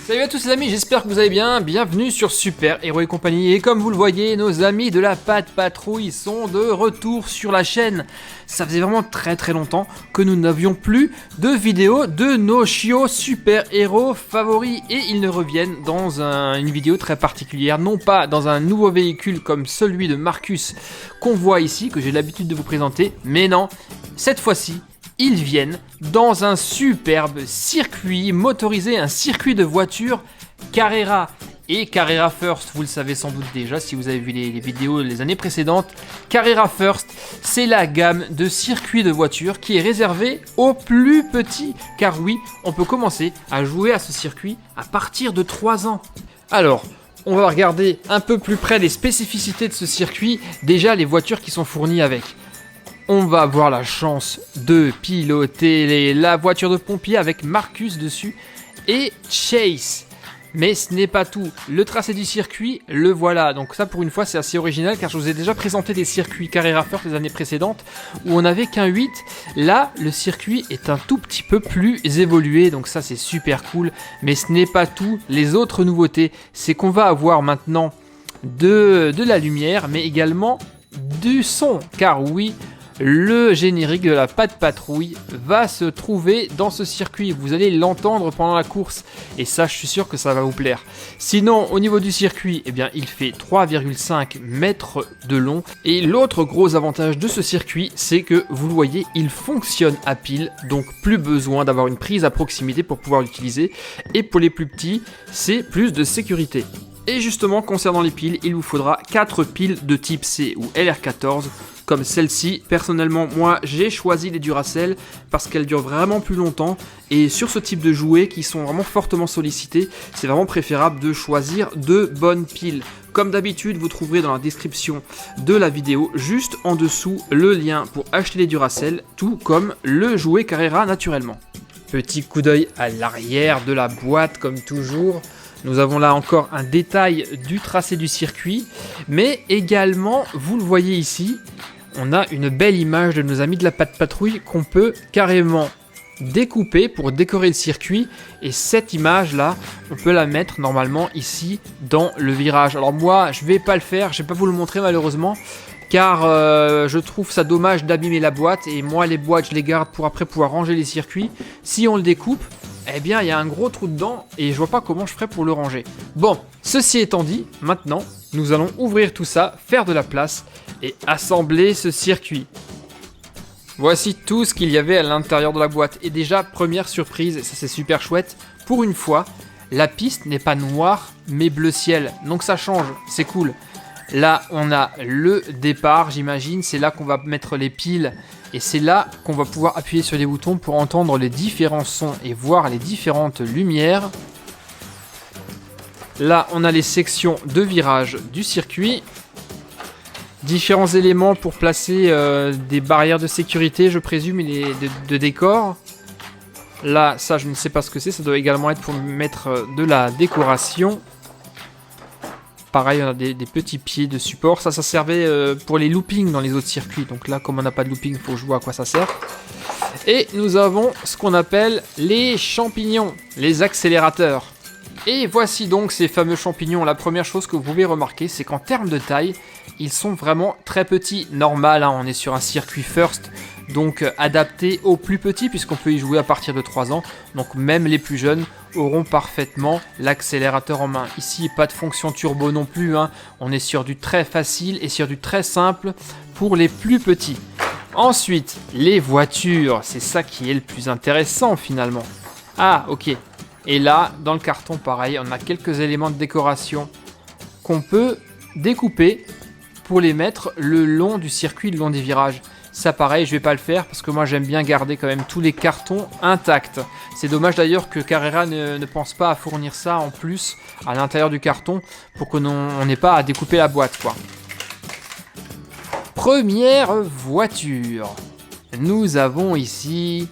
Salut à tous les amis, j'espère que vous allez bien, bienvenue sur Super Héros et compagnie. Et comme vous le voyez, nos amis de la Patte Patrouille sont de retour sur la chaîne. Ça faisait vraiment très longtemps que nous n'avions plus de vidéos de nos chiots super héros favoris. Et ils ne reviennent dans une vidéo très particulière, non pas dans un nouveau véhicule comme celui de Marcus qu'on voit ici, que j'ai l'habitude de vous présenter, mais non, cette fois-ci, ils viennent dans un superbe circuit motorisé, un circuit de voitures Carrera. Et Carrera First, vous le savez sans doute déjà si vous avez vu les vidéos les années précédentes. Carrera First, c'est la gamme de circuits de voitures qui est réservée aux plus petits. Car oui, on peut commencer à jouer à ce circuit à partir de 3 ans. Alors, on va regarder un peu plus près les spécificités de ce circuit. Déjà, les voitures qui sont fournies avec. On va avoir la chance de piloter la voiture de pompier avec Marcus dessus et Chase. Mais ce n'est pas tout. Le tracé du circuit, le voilà. Donc ça, pour une fois, c'est assez original car je vous ai déjà présenté des circuits Carrera First les années précédentes où on n'avait qu'un 8. Là, le circuit est un tout petit peu plus évolué. Donc ça, c'est super cool. Mais ce n'est pas tout. Les autres nouveautés, c'est qu'on va avoir maintenant de la lumière, mais également du son. Car oui, le générique de la Patte Patrouille va se trouver dans ce circuit. Vous allez l'entendre pendant la course. Et ça, je suis sûr que ça va vous plaire. Sinon, au niveau du circuit, eh bien, il fait 3,5 mètres de long. Et l'autre gros avantage de ce circuit, c'est que, vous le voyez, il fonctionne à pile. Donc, plus besoin d'avoir une prise à proximité pour pouvoir l'utiliser. Et pour les plus petits, c'est plus de sécurité. Et justement, concernant les piles, il vous faudra 4 piles de type C ou LR14. Comme celle-ci, personnellement, moi j'ai choisi les Duracell parce qu'elles durent vraiment plus longtemps. Et sur ce type de jouets qui sont vraiment fortement sollicités, c'est vraiment préférable de choisir de bonnes piles. Comme d'habitude, vous trouverez dans la description de la vidéo, juste en dessous, le lien pour acheter les Duracell, tout comme le jouet Carrera naturellement. Petit coup d'œil à l'arrière de la boîte comme toujours. Nous avons là encore un détail du tracé du circuit, mais également, vous le voyez ici, on a une belle image de nos amis de la Patte Patrouille qu'on peut carrément découper pour décorer le circuit. Et cette image-là, on peut la mettre normalement ici dans le virage. Alors moi, je vais pas le faire, je vais pas vous le montrer malheureusement, car je trouve ça dommage d'abîmer la boîte. Et moi, les boîtes, je les garde pour après pouvoir ranger les circuits. Si on le découpe, eh bien, il y a un gros trou dedans et je vois pas comment je ferais pour le ranger. Bon, ceci étant dit, maintenant, nous allons ouvrir tout ça, faire de la place et assembler ce circuit. Voici tout ce qu'il y avait à l'intérieur de la boîte. Et déjà, première surprise, et ça c'est super chouette, pour une fois, la piste n'est pas noire mais bleu ciel. Donc ça change, c'est cool. Là, on a le départ, j'imagine, c'est là qu'on va mettre les piles. Et c'est là qu'on va pouvoir appuyer sur les boutons pour entendre les différents sons et voir les différentes lumières. Là, on a les sections de virage du circuit. Différents éléments pour placer des barrières de sécurité, je présume, et de décor. Là, ça, je ne sais pas ce que c'est. Ça doit également être pour mettre de la décoration. Pareil, on a des petits pieds de support. Ça servait pour les loopings dans les autres circuits. Donc là, comme on n'a pas de looping, il faut que je vois à quoi ça sert. Et nous avons ce qu'on appelle les champignons, les accélérateurs. Et voici donc ces fameux champignons. La première chose que vous pouvez remarquer, c'est qu'en termes de taille, ils sont vraiment très petits. Normal, hein, on est sur un circuit First, donc adapté aux plus petits, puisqu'on peut y jouer à partir de 3 ans. Donc même les plus jeunes auront parfaitement l'accélérateur en main. Ici, pas de fonction turbo non plus, hein. On est sur du très facile et sur du très simple pour les plus petits. Ensuite, les voitures, c'est ça qui est le plus intéressant finalement. Ah, ok. Et là, dans le carton, pareil, on a quelques éléments de décoration qu'on peut découper pour les mettre le long du circuit, le long des virages. Ça, pareil, je vais pas le faire parce que moi, j'aime bien garder quand même tous les cartons intacts. C'est dommage d'ailleurs que Carrera ne pense pas à fournir ça en plus à l'intérieur du carton pour qu'on n'ait pas à découper la boîte, quoi. Première voiture. Nous avons ici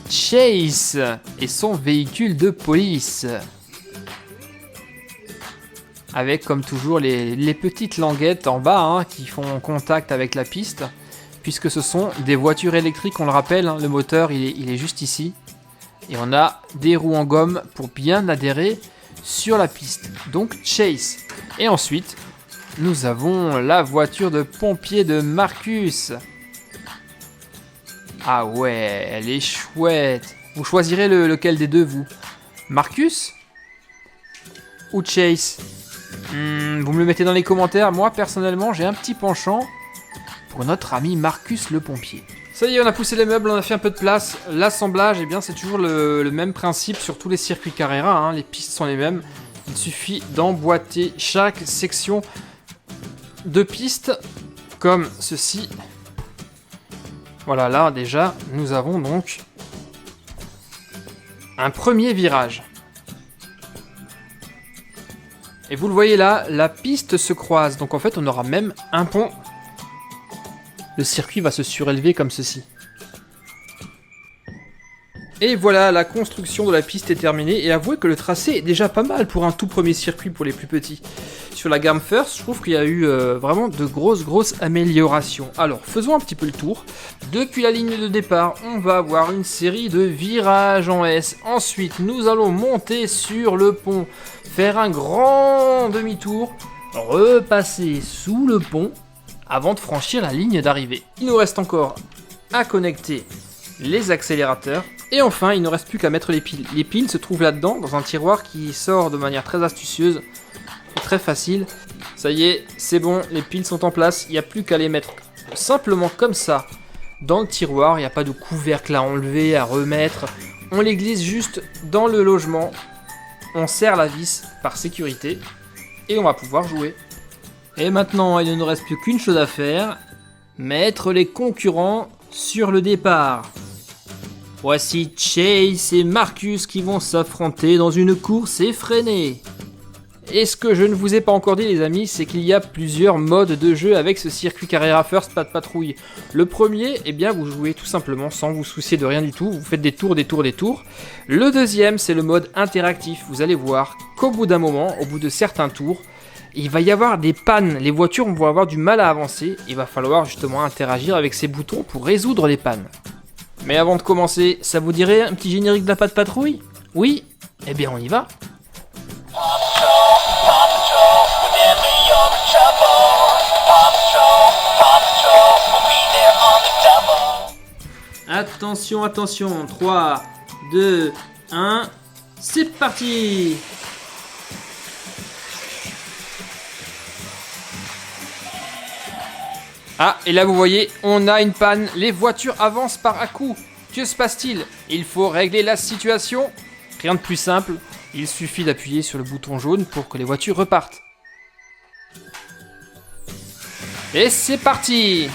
Chase et son véhicule de police. Avec comme toujours les petites languettes en bas hein, qui font contact avec la piste. Puisque ce sont des voitures électriques, on le rappelle, hein, le moteur il est juste ici. Et on a des roues en gomme pour bien adhérer sur la piste, donc Chase. Et ensuite, nous avons la voiture de pompier de Marcus. Ah ouais, elle est chouette. Vous choisirez lequel des deux, vous? Marcus ou Chase? Vous me le mettez dans les commentaires. Moi, personnellement, j'ai un petit penchant pour notre ami Marcus le pompier. Ça y est, on a poussé les meubles, on a fait un peu de place. L'assemblage, eh bien, c'est toujours le même principe sur tous les circuits Carrera, hein. Les pistes sont les mêmes. Il suffit d'emboîter chaque section de piste comme ceci. Voilà, là déjà, nous avons donc un premier virage. Et vous le voyez là, la piste se croise. Donc en fait, on aura même un pont. Le circuit va se surélever comme ceci. Et voilà, la construction de la piste est terminée. Et avouez que le tracé est déjà pas mal pour un tout premier circuit pour les plus petits. Sur la gamme First, je trouve qu'il y a eu vraiment de grosses améliorations. Alors, faisons un petit peu le tour. Depuis la ligne de départ, on va avoir une série de virages en S. Ensuite, nous allons monter sur le pont, faire un grand demi-tour, repasser sous le pont avant de franchir la ligne d'arrivée. Il nous reste encore à connecter les accélérateurs. Et enfin, il ne reste plus qu'à mettre les piles. Les piles se trouvent là-dedans, dans un tiroir qui sort de manière très astucieuse, très facile. Ça y est, c'est bon, les piles sont en place. Il n'y a plus qu'à les mettre simplement comme ça dans le tiroir. Il n'y a pas de couvercle à enlever, à remettre. On les glisse juste dans le logement. On serre la vis par sécurité et on va pouvoir jouer. Et maintenant, il ne nous reste plus qu'une chose à faire, mettre les concurrents sur le départ. Voici Chase et Marcus qui vont s'affronter dans une course effrénée. Et ce que je ne vous ai pas encore dit les amis, c'est qu'il y a plusieurs modes de jeu avec ce circuit Carrera First Pas de Patrouille. Le premier, eh bien vous jouez tout simplement sans vous soucier de rien du tout, vous faites des tours. Le deuxième, c'est le mode interactif. Vous allez voir qu'au bout d'un moment, au bout de certains tours, il va y avoir des pannes, les voitures vont avoir du mal à avancer, il va falloir justement interagir avec ces boutons pour résoudre les pannes. Mais avant de commencer, ça vous dirait un petit générique de la Pas de Patrouille? Oui? Eh bien on y va. Attention, attention, 3, 2, 1, c'est parti! Ah, et là vous voyez, on a une panne, les voitures avancent par à-coups. Que se passe-t-il? Il faut régler la situation. Rien de plus simple, il suffit d'appuyer sur le bouton jaune pour que les voitures repartent. Et c'est parti!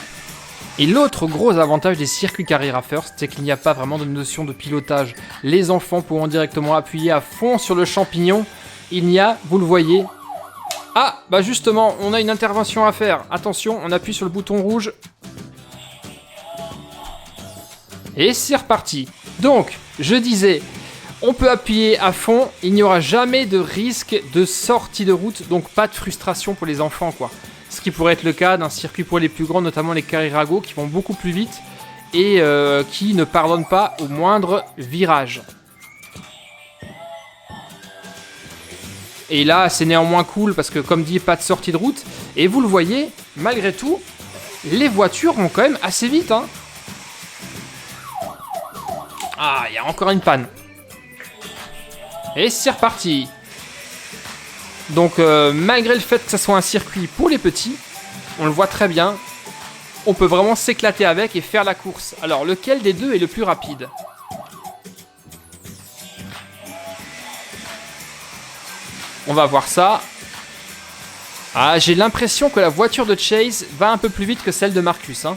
Et l'autre gros avantage des circuits Carrera First, c'est qu'il n'y a pas vraiment de notion de pilotage. Les enfants pourront directement appuyer à fond sur le champignon. Il n'y a, vous le voyez... Ah, bah justement, on a une intervention à faire. Attention, on appuie sur le bouton rouge. Et c'est reparti. Donc, je disais, on peut appuyer à fond. Il n'y aura jamais de risque de sortie de route. Donc, pas de frustration pour les enfants, quoi. Ce qui pourrait être le cas d'un circuit pour les plus grands, notamment les Carrera Go, qui vont beaucoup plus vite et qui ne pardonnent pas au moindre virage. Et là, c'est néanmoins cool parce que, comme dit, pas de sortie de route. Et vous le voyez, malgré tout, les voitures vont quand même assez vite, hein. Ah, il y a encore une panne. Et c'est reparti. Donc, malgré le fait que ça soit un circuit pour les petits, on le voit très bien, on peut vraiment s'éclater avec et faire la course. Alors, lequel des deux est le plus rapide ? On va voir ça. Ah, j'ai l'impression que la voiture de Chase va un peu plus vite que celle de Marcus, hein.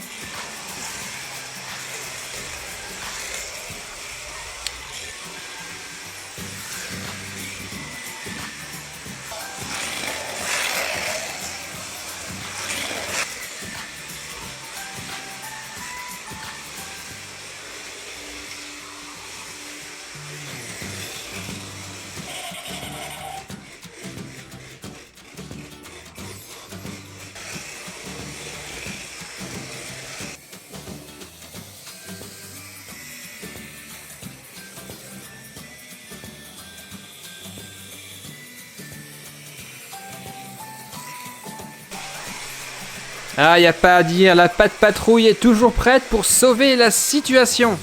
Ah, y a pas à dire, la Pat Patrouille est toujours prête pour sauver la situation.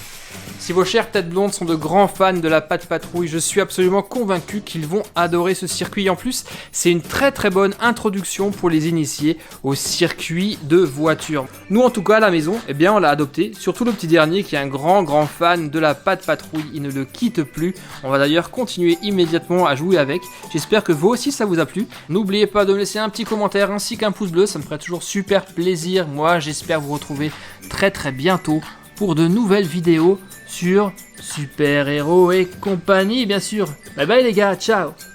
Si vos chères têtes blondes sont de grands fans de la Pat Patrouille, je suis absolument convaincu qu'ils vont adorer ce circuit. En plus, c'est une très très bonne introduction pour les initiés au circuit de voiture. Nous en tout cas à la maison, eh bien on l'a adopté, surtout le petit dernier qui est un grand fan de la Pat Patrouille, il ne le quitte plus. On va d'ailleurs continuer immédiatement à jouer avec. J'espère que vous aussi ça vous a plu. N'oubliez pas de me laisser un petit commentaire ainsi qu'un pouce bleu, ça me ferait toujours super plaisir. Moi j'espère vous retrouver très bientôt pour de nouvelles vidéos sur Super Héros et compagnie bien sûr. Bye bye les gars, ciao.